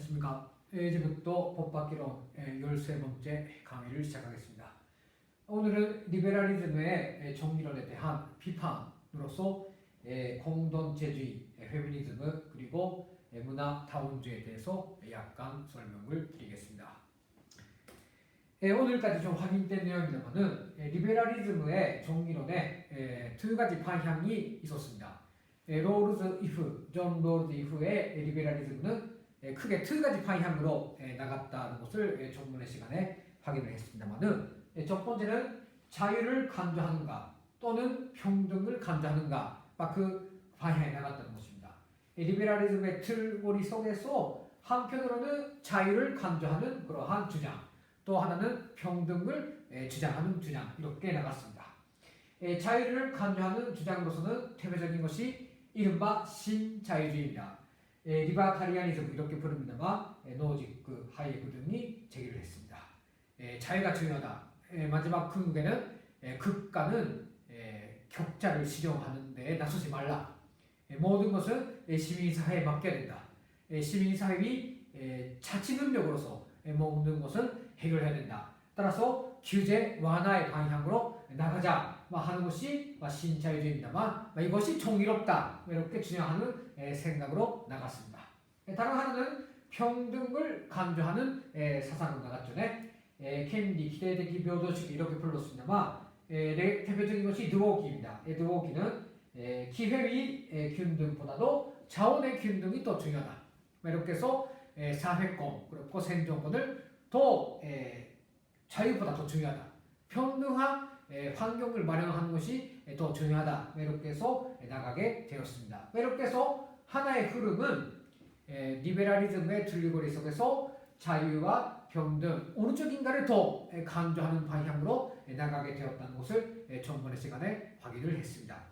안녕하십니까. 이제부터 법학개론 13번째 강의를 시작하겠습니다. 오늘은 리베럴리즘의 정리론에 대한 비판으로서 공동체주의, 페미니즘, 그리고 문화 다원주의에 대해서 약간 설명을 드리겠습니다. 오늘까지 좀 확인된 내용입니다만은 리베럴리즘의 정리론에 두 가지 방향이 있었습니다. 롤즈 이프, 존 롤즈 이프의 리베럴리즘은 크게 두 가지 방향으로 나갔다는 것을 전문의 시간에 확인을 했습니다만은 첫 번째는 자유를 강조하는가 또는 평등을 강조하는가 그 방향에 나갔다는 것입니다. 리베럴리즘의 틀고리 속에서 한편으로는 자유를 강조하는 그러한 주장, 또 하나는 평등을 주장하는 주장, 이렇게 나갔습니다. 자유를 강조하는 주장으로서는 대표적인 것이 이른바 신자유주의입니다. 리바타리아니즘 이렇게 부릅니다만 노지크, 하이에크 등이 제기를 했습니다. 자유가 중요하다. 마지막 근국에는 극가는 격자를 실현하는 데 나서지 말라. 모든 것은 시민사회에 맡겨야 된다. 시민사회의 자치 능력으로서 모든 것은 해결해야 된다. 따라서 규제 완화의 방향으로 나가자 하는 것이 신자유주의입니다만 이것이 정의롭다 이렇게 주장하는 생각으로 나갔습니다. 다른 하나는 평등을 강조하는 사상으로 나갔죠. 켄디 기대되기 평등주의 이렇게 불렀습니다만 대표적인 것이 드워기입니다. 드워기는 기회의 균등보다도 자원의 균등이 더 중요하다. 이렇게 해서 사회권 그리고 생존권을 더 자유보다 더 중요하다. 평등한 환경을 마련하는 것이 더 중요하다. 이렇게 해서 나가게 되었습니다. 이렇게 해서 하나의 흐름은 리베럴리즘의 줄거리 속에서 자유와 평등, 어느 쪽인가를 더 강조하는 방향으로 나가게 되었다는 것을 전번의 시간에 확인을 했습니다.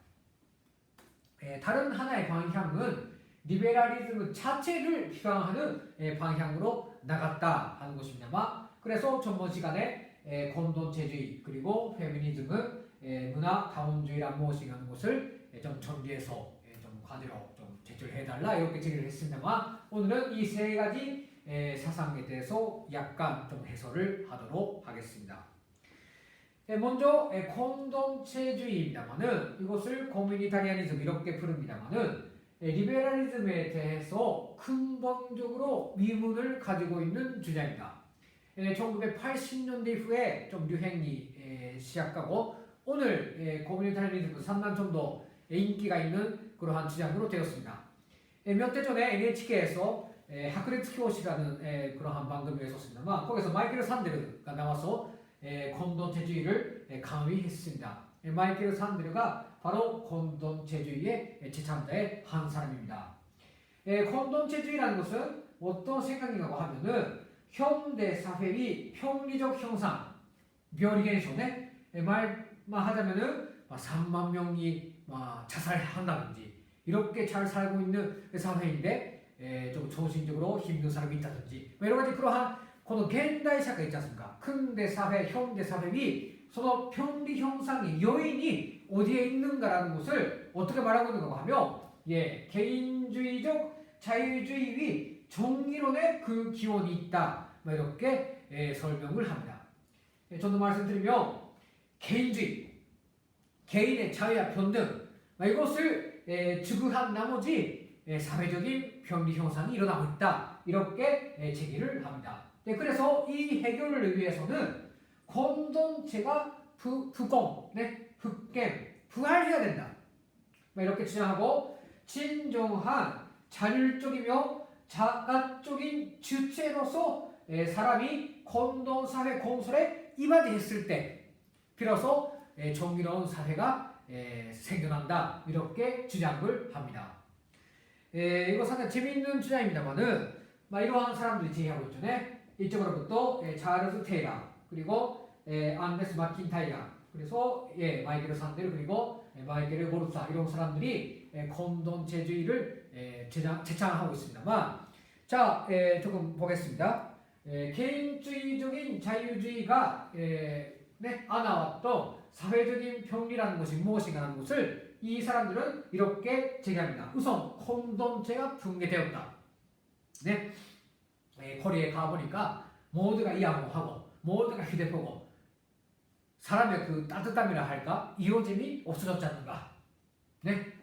다른 하나의 방향은 리베럴리즘 자체를 비판하는 방향으로 나갔다 하는 것입니다만 그래서 전번 시간에 공동체주의 그리고 페미니즘은 문화 다원주의란 무엇인가 하는 것을 좀 정리해서 좀 과제로 좀 제출해달라 이렇게 제기를 했습니다만 오늘은 이 세 가지 사상에 대해서 약간 좀 해설을 하도록 하겠습니다. 먼저 공동체주의입니다만은 이것을 코미니타리아니즘 이렇게 부릅니다만은 리베럴리즘에 대해서 근본적으로 미문을 가지고 있는 주장입니다. 1980년대 이후에 좀 유행이 시작하고 오늘 코미니타리아니즘 상당 정도 인기가 있는 그러한 주장으로 되었습니다. 몇 대 전에 NHK에서 하크레츠키오시라는 그러한 방송이 있었습니다만 거기서 마이클 산데르가 나와서 공동체주의를 강의했습니다. 마이클 산데르가 바로 공동체주의의 제창자의 한 사람입니다. 공동체주의라는 것은 어떤 생각인가 하면은 현대 사회의 편리적 형상, 멸의현상에 말만 하자면은 3만 명이 자살한다든지 이렇게 잘 살고 있는 사회인데 좀 정신적으로 힘든 사람이 있다든지 여러 가지 그러한 현대社会 있지 않습니까? 근대 사회, 현대 사회의 서로 편리 형상의 요인이 어디에 있는가라는 것을 어떻게 말하고 있는가 하면 개인주의적 자유주의의 정의론의 그 기원이 있다. 이렇게 설명을 합니다. 저도 말씀드리면 개인주의, 개인의 자유와 평등 이것을 추구한 나머지 사회적인 편리 형상이 일어나고 있다. 이렇게 제기를 합니다. 그래서 이 해결을 위해서는 공동체가 부흥, 부활해야 된다. 이렇게 주장하고 진정한 자율적이며 자가적인 주체로서 사람이 공동사회 건설에 임하했을 때 비로소 정의로운 사회가 생겨난다. 이렇게 주장을 합니다. 이거 상당히 재미있는 주장입니다만은 이러한 사람들이 제기하고 있죠. 이쪽으로부터 찰스 테일러 그리고 안데스 마킨타이어 그래서 마이클 산데르 그리고 마이클 보르사 이런 사람들이 공동체주의를 제창하고 있습니다만 자 조금 보겠습니다. 개인주의적인 자유주의가 안아왔던 사회적인 평리라는 것이 무엇인가 하는 것을 이 사람들은 이렇게 제기합니다. 우선 공동체가 붕괴되었다. 거리에 가보니까 모두가 이야기하고 모두가 휴대폰고 사람의 그 따뜻함이라 할까? 이어짐이 없어졌지 않는가? 네?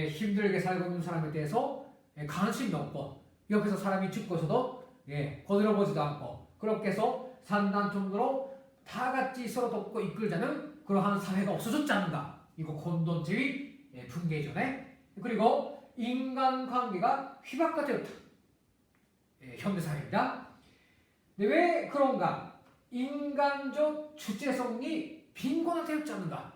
힘들게 살고 있는 사람에 대해서 관심도 없고 옆에서 사람이 죽고 있어도 거들어보지도 않고 그렇게 해서 산다는 정도로 다 같이 서로 돕고 이끌자는 그러한 사회가 없어졌지 않는가? 이거 공동체의 붕괴죠. 네? 그리고 인간관계가 휘박가 되었다. 현대사회입니다. 왜 그런가? 인간적 주체성이 빈곤화되었지 않는가?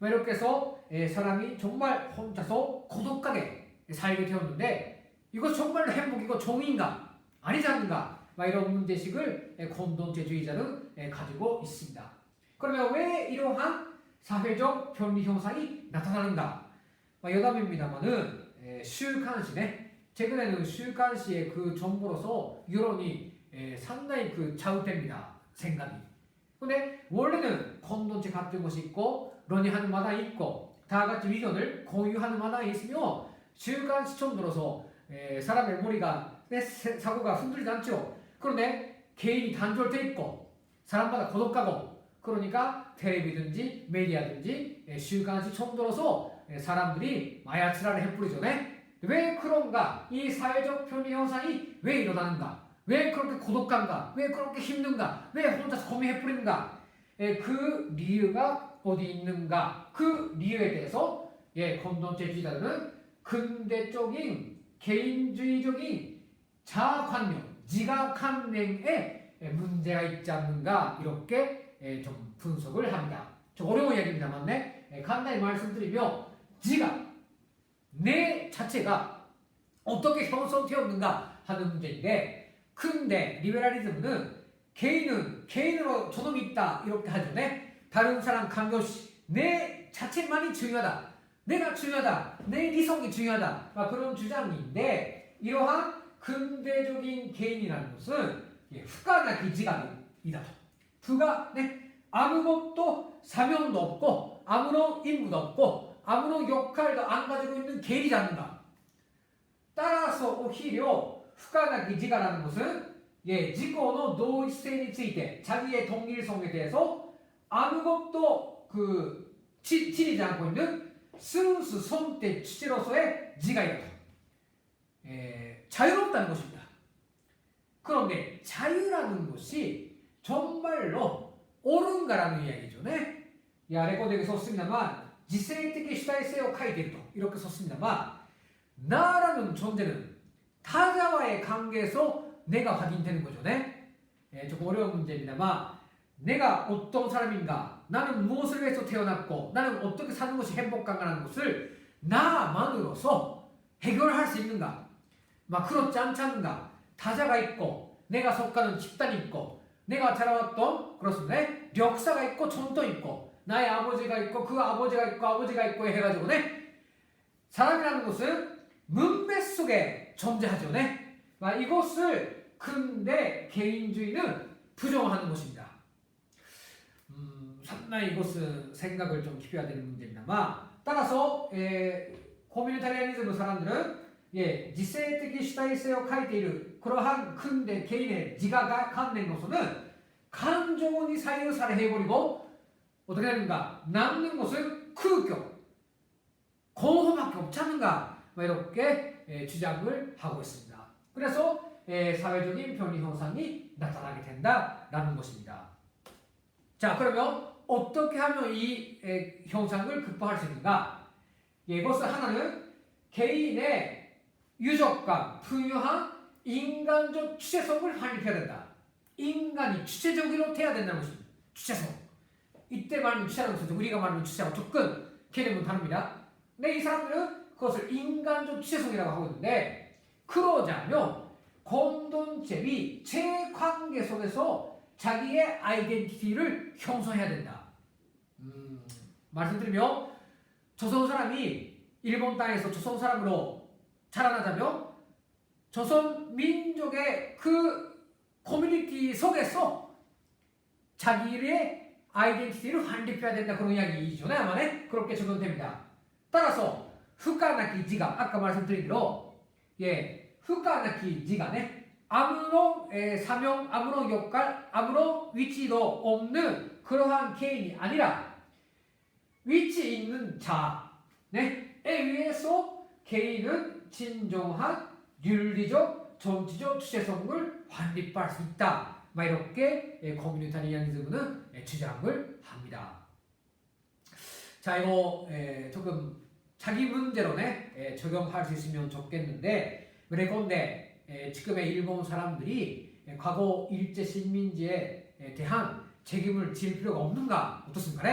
이렇게 해서 사람이 정말 혼자서 고독하게 살게 되었는데 이거 정말로 행복이고 정의인가? 아니지 않는가? 이런 문제식을 공동체주의자는 가지고 있습니다. 그러면 왜 이러한 사회적 변리 현상이 나타나는가? 여담입니다만은週刊誌ね최근에는週刊誌의 그 정보로서 여론이 상당히 그 좌우됩니다. 생각이. 근데 원래는 공동체 같은 것이 있고 논의하는 마당이 있고 다 같이 의견을 공유하는 마당이 있으며週刊誌정도로서 사람의 머리가 사고가 흔들리지 않죠. 그런데 개인이 단절돼 있고 사람마다 고독하고 그러니까 텔레비든지 메디아든지週刊誌정도로서 사람들이 마야츠라를 해뿌리죠. 왜 그런가? 이 사회적 변리 현상이 왜 일어나는가? 왜 그렇게 고독한가? 왜 그렇게 힘든가? 왜 혼자서 고민해뿌리는가? 그 이유가 어디 있는가? 그 이유에 대해서 공동체주의자들은 근대적인 개인주의적인 자아관념, 지가관념에 문제가 있지 않는가? 이렇게 좀 분석을 합니다. 좀 어려운 이야기입니다만 간단히 말씀드리며 지가 내 자체가 어떻게 형성되었는가 하는 문제인데 근데 리베랄리즘은 개인은 개인으로 저놈이 있다 이렇게 하죠. 다른 사람 관계없이 내 자체만이 중요하다. 내가 중요하다. 내理想이 중요하다. 그런 주장인데 이러한 근대적인 개인이라는 것은 후가나기 지각이다. 부가 아무것도 사명도 없고 아무런 임무도 없고 아무런 역할도 안 가지고 있는 개인이지 않는가. 따라서 오히려 후가나기 지가라는 것은 지고의 동일성에ついて 자기의 동일성에 대해서 아무것도 지니지 않고 있는 순수 선택 주체로서의 지가이다. 자유롭다는 것입니다. 그런데 자유라는 것이 정말로 옳은가라는 이야기죠. 레코드에 썼습니다만 지성적主体性を書いていると 이렇게 썼습니다만 나라는 존재는 타자와의 관계에서 내가 확인되는 거죠. 조금 어려운 문제입니다만 내가 어떤 사람인가 나는 무엇을 위해서 태어났고 나는 어떻게 사는 것이 행복한가라는 것을 나만으로서 해결할 수 있는가? 그렇지 않지 않는가? 타자가 있고 내가 속하는 집단이 있고 내가 자라왔던 그렇습니다. 역사가 있고 전통이 있고 나의 아버지가 있고 그 아버지가 있고 아버지가 있고 해가지고 사람이라는 것은 문맥 속에 존재하죠. 이것을 근대 개인주의는 부정하는 것입니다. 상당히 이것은 생각을 좀 깊여야 되는 문제입니다만 따라서 코미니타리아니즘 사람들은 지성적主体性を書いている 그러한 근대 개인의 지가 관념으로서는 감정이 사유사를 해버리고 어떻게 되는가? 남는 것은 크교, 공허밖에 없지 않는가? 이렇게 주장을 하고 있습니다. 그래서 사회적인 변리 현상이 나타나게 된다라는 것입니다. 자, 그러면 어떻게 하면 이 현상을 극복할 수 있는가? 이것을 하나는 개인의 유적감, 부유한 인간적 주체성을 확립해야 된다. 인간이 주체적으로 돼야 된다는 것입니다. 주체성. 이때 말하는 주체라는 것은 우리가 말하는 주체하고 조금 개념은 다릅니다. 근데 이 사람들은 그것을 인간적 주체성이라고 하고 있는데 그러자면 공동체의 제 관계 속에서 자기의 아이덴티티를 형성해야 된다. 말씀드리면 조선 사람이 일본 땅에서 조선 사람으로 자라나자면 조선 민족의 그 커뮤니티 속에서 자기의 아이덴티티를 확립해야 된다. 그런 이야기이죠. 그렇게 적용됩니다. 따라서 후가나키 지가 아까 말씀드린 대로 후가나키 지가 아무런 사명, 아무런 역할, 아무런 위치도 없는 그러한 개인이 아니라 위치 있는 자, 네, 에 의해서 개인은 진정한 윤리적, 정치적 주체성을 확립할 수 있다. 막 이렇게 커뮤니타리아니즘은 주장을 합니다. 자, 이거 조금 자기 문제론에 적용할 수 있으면 좋겠는데, 그런데 지금의 일본 사람들이 과거 일제 식민지에 대한 책임을 질 필요가 없는가? 어떻습니까?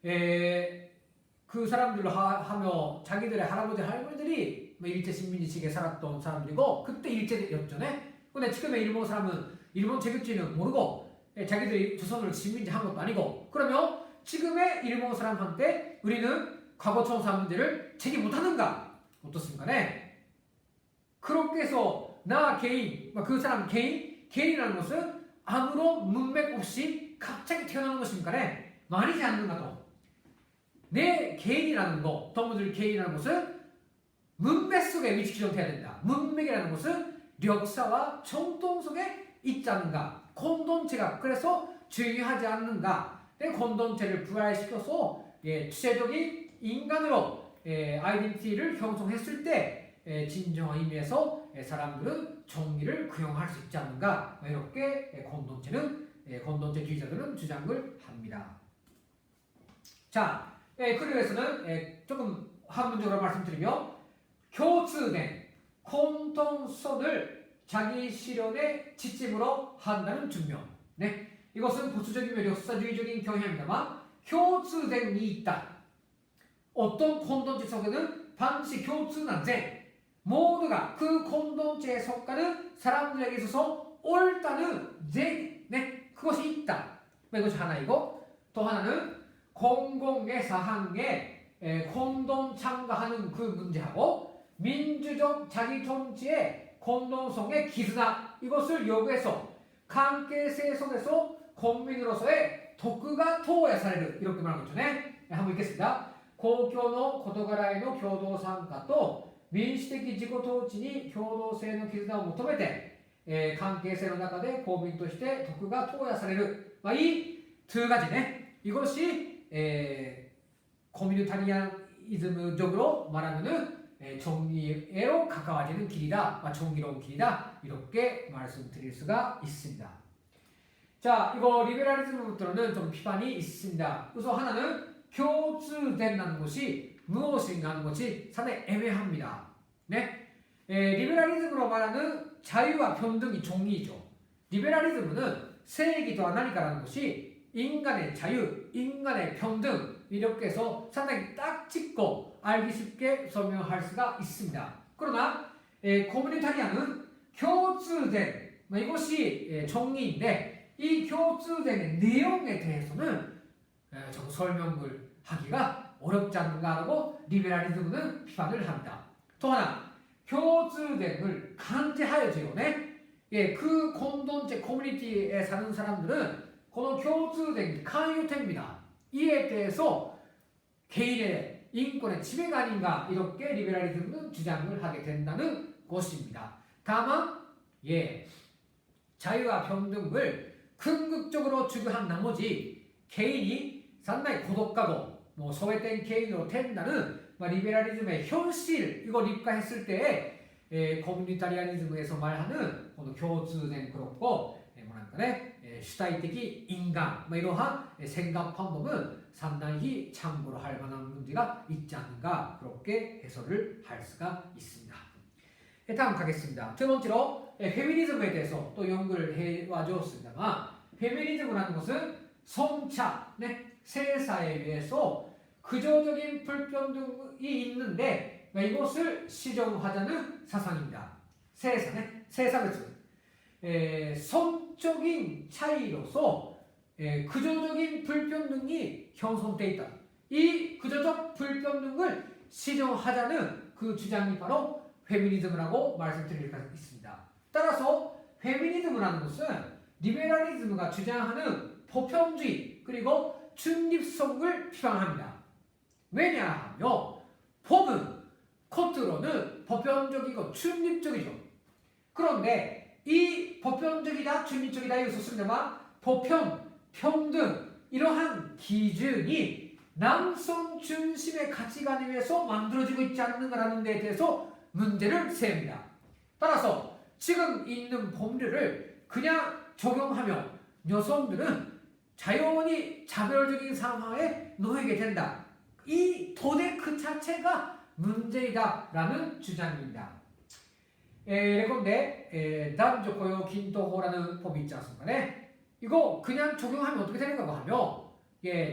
그 사람들로 하며 자기들의 할아버지 할머니들이 일제 식민지식에 살았던 사람들이고 그때 일제였잖아요. 근데 지금의 일본 사람은 일본 제국주의는 모르고 자기들이 조선을 식민지 한 것도 아니고, 그러면 지금의 일본 사람한테 우리는 과거처럼 사람들을 책임 못하는가? 어떻습니까? 그렇게 해서 나 개인, 그 사람 개인이라는 것은 아무런 문맥 없이 갑자기 태어나는 것입니까? 말이지 않는가 또. 내 개인이라는 거, 동무들 개인이라는 것은 문맥 속에 위치 규정돼야 된다. 문맥이라는 것은 역사와 정통 속에 있지 않는가. 공동체가 그래서 주의하지 않는가. 공동체를 부활시켜서 주체적인 인간으로 아이덴티티를 형성했을 때 진정한 의미에서 사람들은 정의를 구형할 수 있지 않는가. 이렇게 공동체주의자들은 주장을 합니다. 자, 그러기 위해서는 조금 한문적으로 말씀드리면 교수된 공통선을 자기 실현의 지침으로 한다는 증명. 네, 이것은 보수적이며 역사주의적인 경향입니다만 교수된이 있다. 어떤 공동체 속에는 반드시 교수난데 모두가 그 공동체에 속하는 사람들에게 있어서 옳다는 제, 네, 그것이 있다. 이것이 하나이고, 또 하나는 공공의 사항에 공동 참가하는 그 문제하고 민주적 자기 통치의 공동성의 기준화, 이것을 요구해서 관계세 속에서 국민으로서의徳が 投与される 이렇게 말하는 거죠. 네? 한번 읽겠습니다. 公共の事柄への共同参加と民主的自己統治に共同性の絆を求めて、関係性の中で公民として徳が投与される、이 두 가지 네, 이것이 커뮤니타리아니즘적으로 말하면은 정의로 가까워지는 길이다, 정의로운 길이다, 이렇게 말씀드릴 수가 있습니다. 자, 이거 리베랄리즘으로는 좀 비판이 있습니다. 우선 하나는 교주된다는 것이 무엇인가 하는 것이 상당히 애매합니다. 네? 리베랄리즘으로 말하는 자유와 평등이 정의죠. 리베랄리즘은 세액이 더하나니까라는 것이 인간의 자유, 인간의 평등, 이렇게 해서 상당히 딱 짚고 알기 쉽게 설명할 수가 있습니다. 그러나 커뮤니타리아는 교주된, 이것이 정의인데 이 교주된의 내용에 대해서는 좀 설명을 하기가 어렵지 않는가라고 리베랄리즘은 비판을 합니다. 또 하나, 교주된을 강제하여져요. 네? 그 공동체 커뮤니티에 사는 사람들은 그 교주된 강요됩니다. 이에 대해서 개인의 인권의 지배가 아닌가, 이렇게 리베랄리즘은 주장을 하게 된다는 것입니다. 다만 자유와 평등을 궁극적으로 추구한 나머지 개인이 상당히 고독하고 소외된 개인으로 된다는 리베랄리즘의 현실, 이걸 입각했을 때 커뮤니타리아니즘에서 말하는 교주된 그렇고 주体的 인간, 이러한 생각 방법은 상당히 참고로 할 만한 문제가 있지 않는가, 그렇게 해설을 할 수가 있습니다. 다음 가겠습니다. 두 번째로 페미니즘에 대해서 또 연구를 해와 주었습니다만, 페미니즘이라는 것은 성차, 세사에 의해서 구조적인 불평등이 있는데 이것을 시정하자는 사상입니다. 세사는 성적인 차이로서 구조적인 불평등이 형성되어 있다. 이 구조적 불평등을 시정하자는 그 주장이 바로 페미니즘이라고 말씀드릴 수 있습니다. 따라서 페미니즘이라는 것은 리베랄리즘과 주장하는 보편주의 그리고 중립성을 비판합니다. 왜냐하면 법은 겉으로는 보편적이고 중립적이죠. 그런데 이 보편적이다, 중립적이다 이거 썼습니다만 보편, 평등 이러한 기준이 남성 중심의 가치관에 의해서 만들어지고 있지 않는가라는 데에 대해서 문제를 세웁니다. 따라서 지금 있는 법률을 그냥 적용하면 여성들은 자연히 차별적인 상황에 놓이게 된다. 이 토대 그 자체가 문제이다라는 주장입니다. 예컨대 남녀 고용均等法라는 법이 있지 않습니까? 네? 이거 그냥 적용하면 어떻게 되는가 하면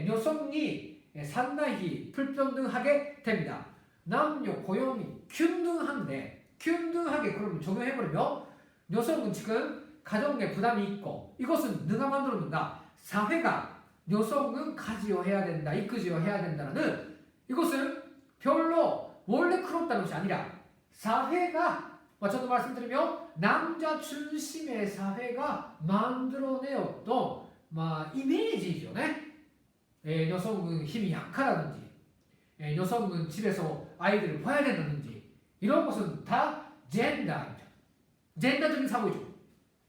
여성이 상당히 불평등하게 됩니다. 남녀 고용이 균등한데 균등하게 그러면 적용해버리면 여성은 지금 가정에 부담이 있고 이것은 누가 만들었는가? 사회가 여성은 가지어야 된다, 이끌어야 된다는 이것은 별로 원래 그렇다는 것이 아니라 사회가 저도 말씀드리면 남자 중심의 사회가 만들어내었던 이미지죠. 네? 여성은 힘이 약하다든지 여성은 집에서 아이들을 봐야 된다든지 이런 것은 다 젠더입니다. 젠더적인 사고이죠.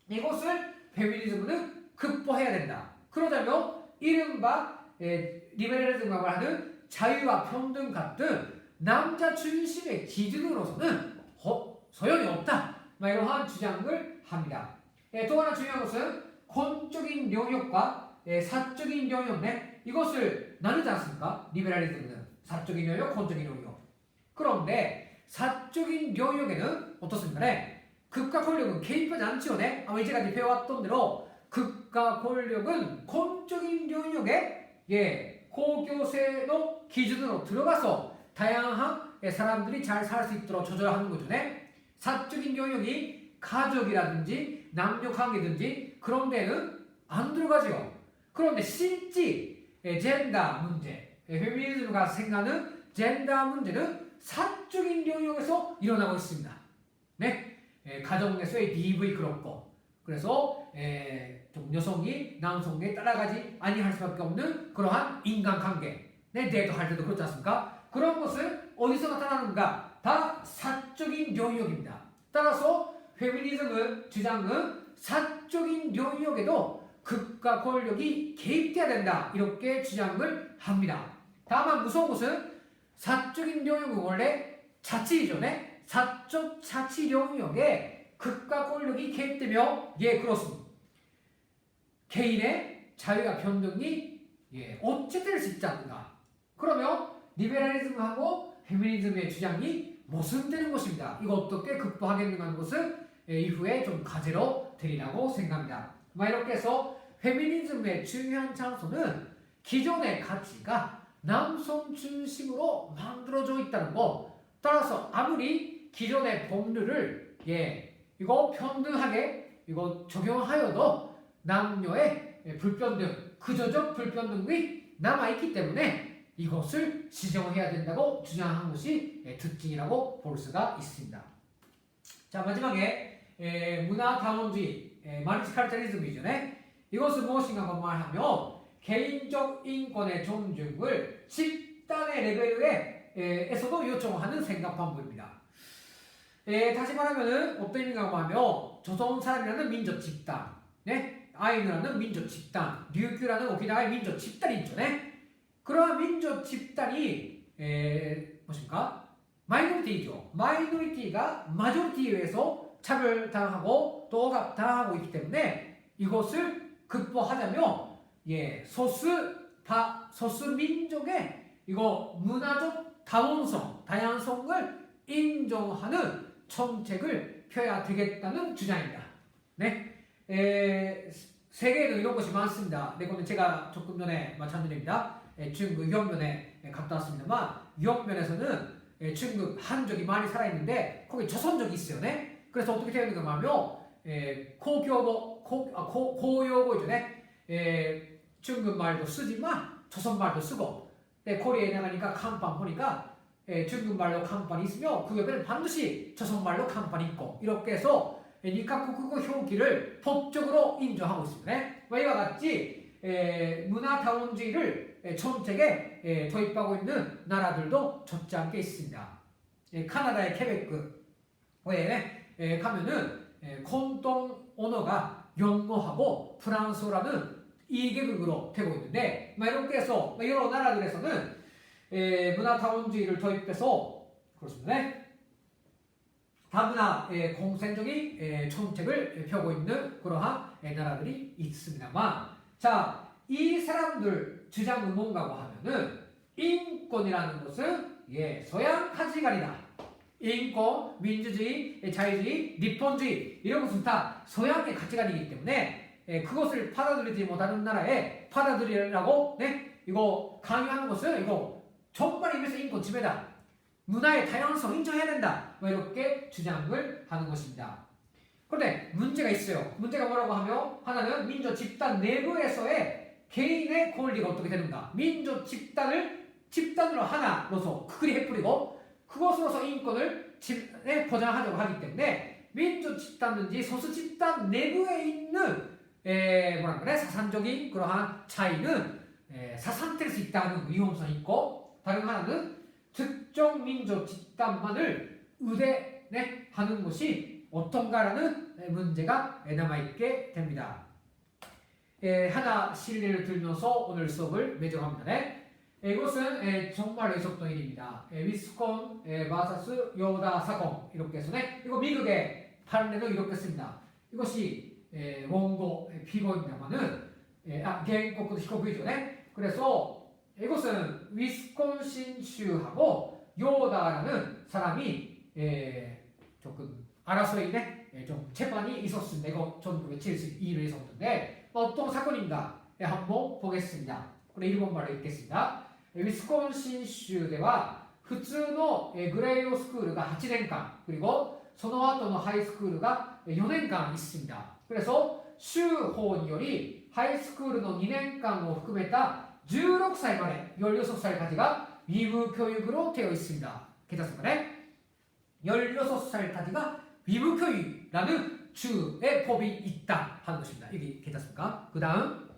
이것을 페미니즘은 극복해야 된다. 그러자면 이른바 리베럴리즘이라고 하는 자유와 평등 같은 남자 중심의 기준으로서는 소용이 없다. 이러한 주장을 합니다. 또 하나 중요한 것은 공적인 영역과 사적인 영역 이것을 나누지 않습니까? 리베럴리즘은 사적인 영역, 공적인 영역. 그런데 사적인 영역에는 어떻습니까? 극과 권력은 개입하지 않지요. 아마 이제까지 배워왔던 대로 극과 권력은 공적인 영역에 고교세의 기준으로 들어가서 다양한 사람들이 잘 살 수 있도록 조절하는 거죠. 사적인 영역이 가족이라든지 남녀관계든지 그런 데는 안 들어가죠. 그런데 실제 젠더 문제, 페미니즘과 생각하는 젠더 문제는 사적인 영역에서 일어나고 있습니다. 가정 내에서의 DV 그렇고 그래서 좀 여성이 남성에 따라가지 아니할 수밖에 없는 그러한 인간관계 대도할 때도 그렇지 않습니까? 그런 것을 어디서 나타나는가? 다 사적인 영역입니다. 따라서 페미니즘은 주장은 사적인 영역에도 극과 권력이 개입돼야 된다 이렇게 주장을 합니다. 다만 무서운 것은 사적인 영역은 원래 자치이죠. 사적 자치 영역에 극과 권력이 개입되며 그렇습니다. 개인의 자유와 평등이 어찌될 수 있지 않는가? 그러면 리베럴리즘하고 페미니즘의 주장이 모순되는 것입니다. 이거 어떻게 극복하겠는가 하는 것은 이후에 좀 과제로 드리라고 생각합니다. 이렇게 해서 페미니즘의 중요한 장소는 기존의 가치가 남성 중심으로 만들어져 있다는 것. 따라서 아무리 기존의 법률을 이거 평등하게 이거 적용하여도 남녀의 불평등, 구조적 불평등이 남아있기 때문에 이것을 지정해야 된다고 주장한 것이 특징이라고 볼 수가 있습니다. 자, 마지막에 문화다원주의, 멀티컬처리즘이죠. 이것은 무엇인가 말하면 개인적 인권의 존중을 집단의 레벨에서도 요청하는 생각 방법입니다. 다시 말하면 어떤 의미인가 하면 조선사람이라는 민족 집단, 아이누라는 민족 집단, 류큐라는 오키나와의 민족 집단이 있죠. 그러한 민족 집단이 무엇입니까? 마이너리티이죠. 마이너리티가 마조리티에 의해서 차별당하고 또 억압당하고 있기 때문에 이것을 극복하자면 소수 민족의 이거 문화적 다원성, 다양성을 인정하는 정책을 펴야 되겠다는 주장입니다. 세계에도 이런 것이 많습니다. 이거는 제가 조금 전에 말씀드립니다. 중국 유럽면에 갔다 왔습니다만 유럽면에서는 중국 한족이 많이 살아있는데 거기 조선족이 있어요. 그래서 어떻게 되는가 하면 고요고이죠. 중국 말도 쓰지만 조선 말도 쓰고 코리아에 나가니까 간판 보니까 중국 말로 간판이 있으며 그 옆에는 반드시 조선 말로 간판이 있고 이렇게 해서 니카국어 표기를 법적으로 인정하고 있습니다. 이와 같이 문화다원주의를 정책에 도입하고 있는 나라들도 적지 않게 있습니다. 카나다의 케베크 외에 가면은 콘동 언어가 영어하고 프랑스어라는 2개국으로 되고 있는데 이렇게 해서 여러 나라들에서는 문화다원주의를 도입해서 그렇습니다. 다문화 공생적인 정책을 펴고 있는 그러한 나라들이 있습니다만 자, 이 사람들 주장은 뭔가고 하면은 인권이라는 것은 서양 가치관이다. 인권, 민주주의, 자유주의, 리본주의 이런 것은 다 서양의 가치관이기 때문에 그것을 받아들이지 못하는 나라에 받아들이라고 이거 강요하는 것은 이거 정말 임에서 인권 침해다. 문화의 다양성 인정해야 된다. 이렇게 주장을 하는 것입니다. 그런데 문제가 있어요. 문제가 뭐라고 하면 하나는 민족 집단 내부에서의 개인의 권리가 어떻게 되는가. 민족 집단으로 하나로서 그들이 해뿌리고 그것으로서 인권을 보장하려고 하기 때문에 민족 집단인지 소수 집단 내부에 있는 사상적인 그러한 차이는 사상될 수 있다는 위험성이 있고 다른 하나는 특정 민족 집단만을 의대하는 것이 어떤가라는 문제가 남아있게 됩니다. 하나 실례를 들면서 오늘 수업을 매정합니다. 이것은 정말로 있었던 일입니다. 위스콘 vs 요다 사건 이렇게 해서 이거 미국의 판례는 이렇게 씁니다. 이것이 원고 피고입니다만은原告도 히코부이죠. 그래서 이것은 위스콘신주하고 요다라는 사람이 조금 알아서인데 좀 재판이 있었습니다. 이거 1972년에 있었는데 어떤 사건인가 한번 보겠습니다. 일본말로 읽겠습니다. 위스콘신州では普通のグレードスクールが8年間 그리고 その後のハイスクールが4年間 있습니다. 그래서 州法によりハイスクールの2年間を含めた16歳まで 16살까지가 위무 교육으로 되어 있습니다. 괜찮습니까? 16살까지가 위무 교육이라는 주의 법이 있다 하는 것입니다. 여기 괜찮습니까? 그 다음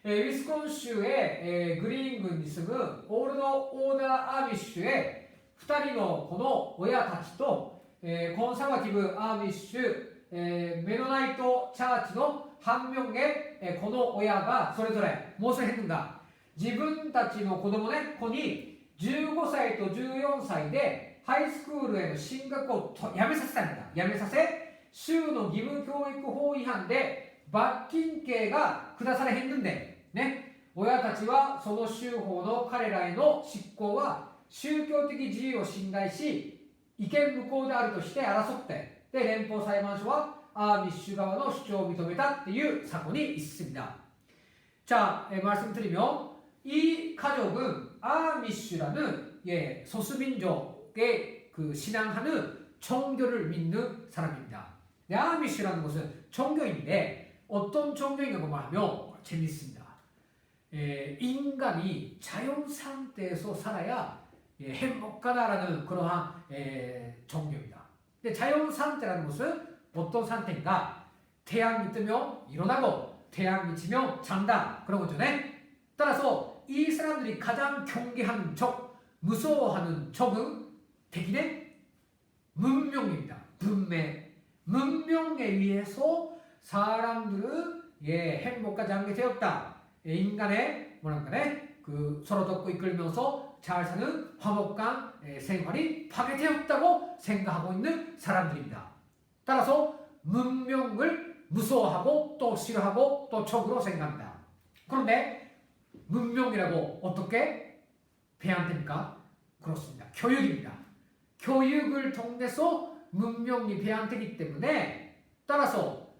위스콘주의 그린군に住むオールドオーダーアーミッシュへ2人のこの親たちとコンサバティブアーミッシュメノナイトチャーチの한 명의この親がそれぞれ무엇을 했는가自分たちの子供子に15歳と14歳でハイスクールへの進学をやめさせたんだ。やめさせ州の義務教育法違反で罰金刑が下されへんで親たちはその州法の彼らへの執行は宗教的自由を侵害し違憲無効であるとして争ってで連邦裁判所はアーミッシュ側の主張を認めたっていう사건이 있습니다. 자, 말씀드리면 이 가족은 아미슈라는 소수민족의 그 신앙하는 종교를 믿는 사람입니다. 아미슈라는 것은 종교인데 어떤 종교인가 말하면 재밌습니다. 인간이 자연 상태에서 살아야 행복하다라는 그러한 종교입니다. 근데 자연 상태라는 것은 어떤 상태인가? 태양이 뜨면 일어나고 태양이 지면 잔다 그런 거죠. 따라서 이 사람들이 가장 경계하는 적, 무서워하는 적은 대신에 문명입니다. 문명에 의해서 사람들은 행복하지 않게 되었다. 인간의 그 서로 돕고 이끌면서 잘 사는 화목한 생활이 파괴되었다고 생각하고 있는 사람들입니다. 따라서 문명을 무서워하고 또 싫어하고 또 적으로 생각합니다. 그런데 문명이라고 어떻게 배양됩니까? 그렇습니다. 교육입니다. 교육을 통해서 문명이 배양되기 때문에 따라서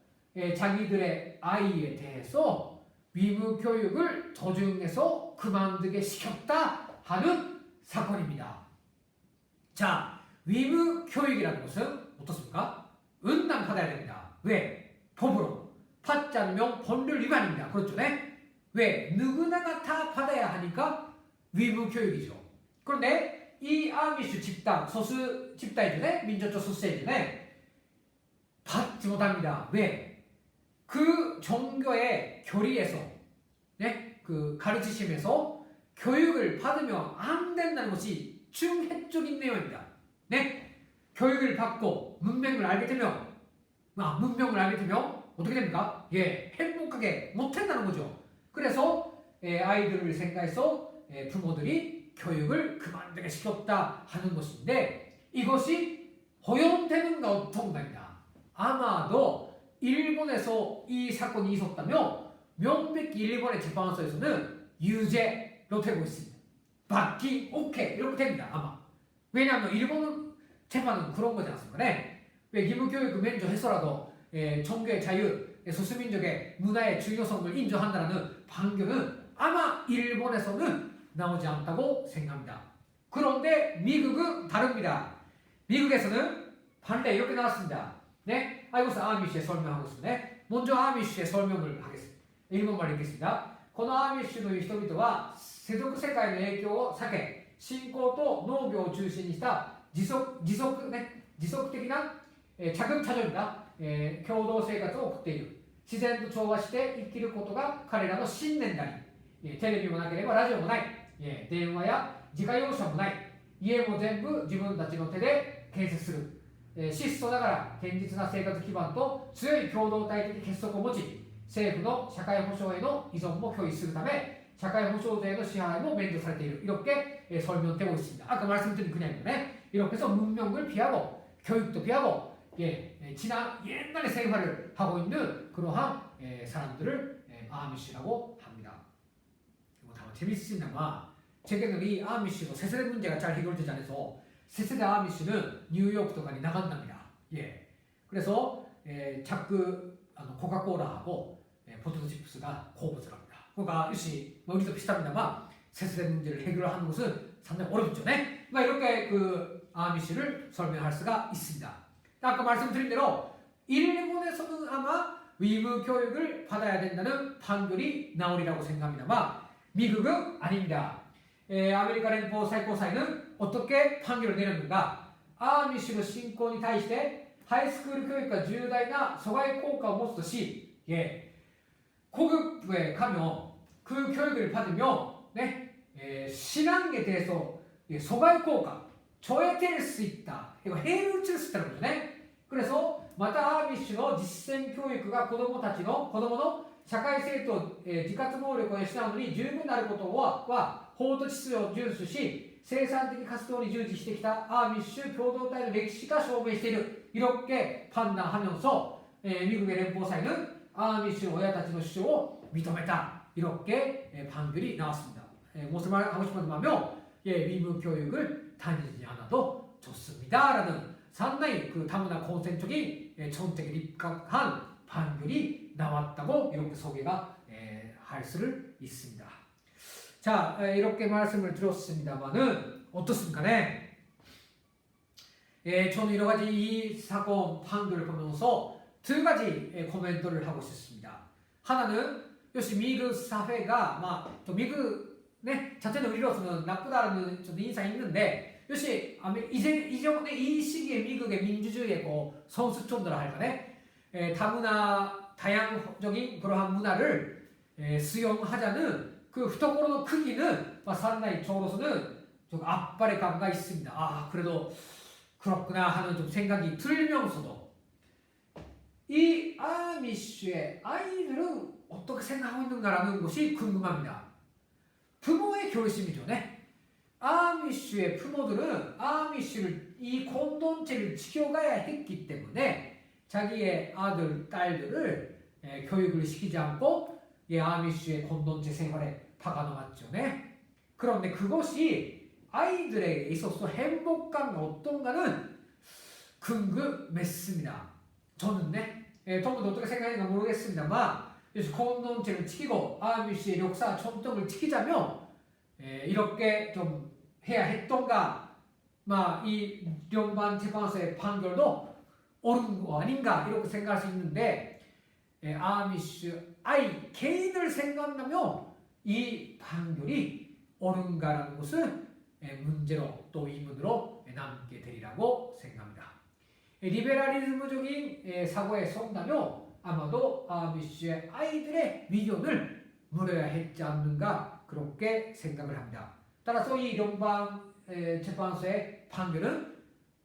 자기들의 아이에 대해서 위무 교육을 도중에서 그만두게 시켰다 하는 사건입니다. 자, 위무 교육이라는 것은 어떻습니까? 응당받아야 됩니다. 왜? 법으로. 받지 않으면 법률 위반입니다. 그렇죠? 왜? 누구나가 다 받아야 하니까 위무 교육이죠. 그런데 이 아미슈 집단, 소수 집단이죠. 민족적 소수이죠. 받지 못합니다. 왜? 그 종교의 교리에서 그 가르치심에서 교육을 받으면 안 된다는 것이 중핵적인 내용입니다. 교육을 받고 문맹을 알게 되면 문명을 알게 되면 어떻게 됩니까? 예, 행복하게 못한다는 거죠. 그래서 아이들을 생각해서 부모들이 교육을 그만두게 시켰다 하는 것인데 이것이 허용되는가 어떤가입니다. 아마도 일본에서 이 사건이 있었다면 명백히 일본의 재판소에서는 유죄로 되고 있습니다. 받기 오케이 이렇게 됩니다. 아마. 왜냐하면 일본 재판은 그런 거지 않습니까? 네? 왜義務教育 免除해서라도 종교의 자유, 소수민족의 문화의 중요성을 인정한다는 판결은 아마 일본에서는 나오지 않다고 생각합니다. 그런데 미국은 다릅니다. 미국에서는 반대 이렇게 나왔습니다. 네? 이것은 아미시에 설명하고 있습니다. 네? 먼저 아미시의 설명을 하겠습니다. 일본말 읽겠습니다. このアーミッシュという人々は世俗世界の影響を避け信仰と農業を中心にした持続的な자급자족입니다. 共同生活を送っている。自然と調和して生きることが彼らの信念であり、テレビもなければラジオもない、電話や自家用車もない、家も全部自分たちの手で建設する。質素ながら堅実な生活基盤と強い共同体的結束を持ち、政府の社会保障への依存も拒否するため、社会保障税の支払いも免除されている. 이렇게 설명되고 있습니다. 아까 말씀드린 그냥이네. 이렇게 해서 문명을 피하고 교육도 피하고 지난 옛날의 생활을 하고 있는 그러한 사람들을 아미시라고 합니다. 뭐 다만 재밌습니다만 최근에 이 아미시도 세세대 문제가 잘 해결되지 않아서 세세대 아미시는 뉴욕とかに 나간답니다. 그래서 자꾸 코카콜라하고 포테토 칩스가 고부를 합니다. 그러니까 역시 우리도 비슷합니다만 세세대 문제를 해결하는 것은 상당히 어렵죠. 네? 이렇게 그 아미시를 설명할 수가 있습니다. 아까 말씀드린 대로 일본에서는 아마 의무 교육을 받아야 된다는 판결이 나오리라고 생각합니다만 미국은 아닙니다. 아메리카連邦 最高裁는 어떻게 판결을 내렸는가? 아미시의 신고に対して 하이스쿨 교육과 重大な阻害効果を持つとし, 고급부에 가면 그 교육을 받으면 신앙에 대해서阻害 効果, 저해될 수 있다. 이거 해를 줄 수 있다는 거죠. 네? 그래서 また 아미시의 実践教育が子供の社会性と自活能力を養うのに十分であることは法と秩序を遵守し生産的活動に従事してきたアーミッシュ共同体の歴史が証明している. 이렇게 판단하면서 미국의連邦裁는 아미시親たちの主張を認めた. 이렇게 판결이 나왔습니다. 무슨 말 하고 싶었냐면 의무 교육을 다니지 않아도 좋습니다라는 상당히 그 다문화 콘센트적인 정책에 입각한 판결이 나왔다고 이렇게 소개가 할 수를 있습니다. 자, 이렇게 말씀을 드렸습니다만은 어떻습니까? 네? 저는 여러 가지 이 사건 판결을 보면서 두 가지 코멘트를 하고 싶습니다. 하나는 역시 미국 사회가 미국 자체는 우리로서는 나쁘다는 좀 인상이 있는데 역시 이전에 이 시기에 미국의 민주주의의 선수촌들을 할까네 다양적인 그러한 문화를 수용하자는 그懐の크기는 상당히 저로서는 좀 압박의 감가 있습니다. 그래도 그렇구나 하는 좀 생각이 들면서도 이 아미쉬의 아이들은 어떻게 생각하고 있는가라는 것이 궁금합니다. 부모의 결심이죠. 네? 아미쉬의 부모들은 아미쉬를 이 공동체를 지켜가야 했기 때문에 자기의 아들, 딸들을 교육을 시키지 않고 아미쉬의 공동체 생활에 박아놓았죠. 네? 그런데 그것이 아이들에게 있어서 행복감이 어떤가는 궁금했습니다. 저는 저분도 어떻게 생각하는지 모르겠습니다만 공동체를 지키고 아미쉬의 역사 전통을 지키자면 이렇게 좀 해야 했던가 이 연방 재판소의 판결도 옳은 거 아닌가 이렇게 생각할 수 있는데 아미쉬 아이 개인을 생각하면 이 판결이 옳은가라는 것은 문제로 또 의문으로 남게 되리라고 생각합니다. 리베라리즘적인 사고에 속다면 아마도 아미쉬의 아이들의 위견을 물어야 했지 않는가 그렇게 생각을 합니다. 따라서 이 연방 재판소의 판결은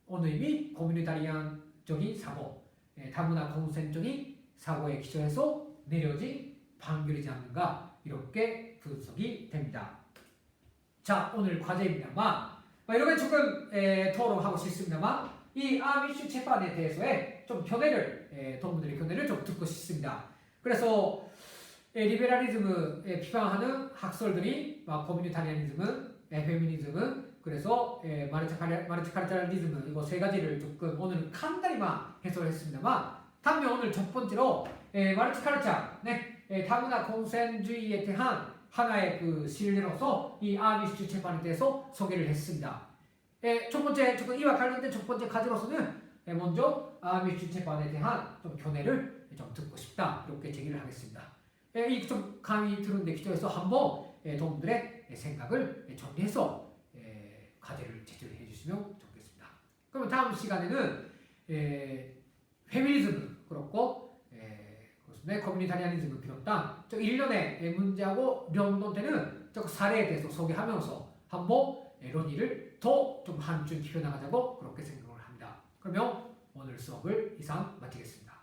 어느 의미 코뮤니타리안적인 사고, 다문화 konsen적인 사고에 기초해서 내려진 판결이지 않는가 이렇게 분석이 됩니다. 자, 오늘 과제입니다만 이렇게 조금 토론하고 싶습니다만 이 아미슈 재판에 대해서의 좀 견해를 동무들의 견해를 좀 듣고 싶습니다. 그래서 리베랄리즘을 비판하는 학설들이 커뮤니타리아니즘은 페미니즘은 그래서 마르치카르탈리즘은 이거 세 가지를 조금 오늘 간단히만 해설했습니다만 다음에 오늘 첫 번째로 마르치카르차 다문화 공산주의에 대한 하나의 그 실례로서 이 아미슈 재판에 대해서 소개를 했습니다. 첫 번째 조금 이와 관련된 첫 번째 과제로서는 먼저 아미슈 재판에 대한 좀 견해를 좀 듣고 싶다 이렇게 제기를 하겠습니다. 이 좀 강의 들은 데 기초해서 한번 동무들의 생각을 정리해서 과제를 제출해 주시면 좋겠습니다. 그러면 다음 시간에는 페미니즘 그렇고 커뮤니타리아니즘을 비롯한 일련의 문제하고 연동되는 사례에 대해서 소개하면서 한번 논의를 더 좀 한 줄 깊혀나가자고 그렇게 생각을 합니다. 그러면 오늘 수업을 이상 마치겠습니다.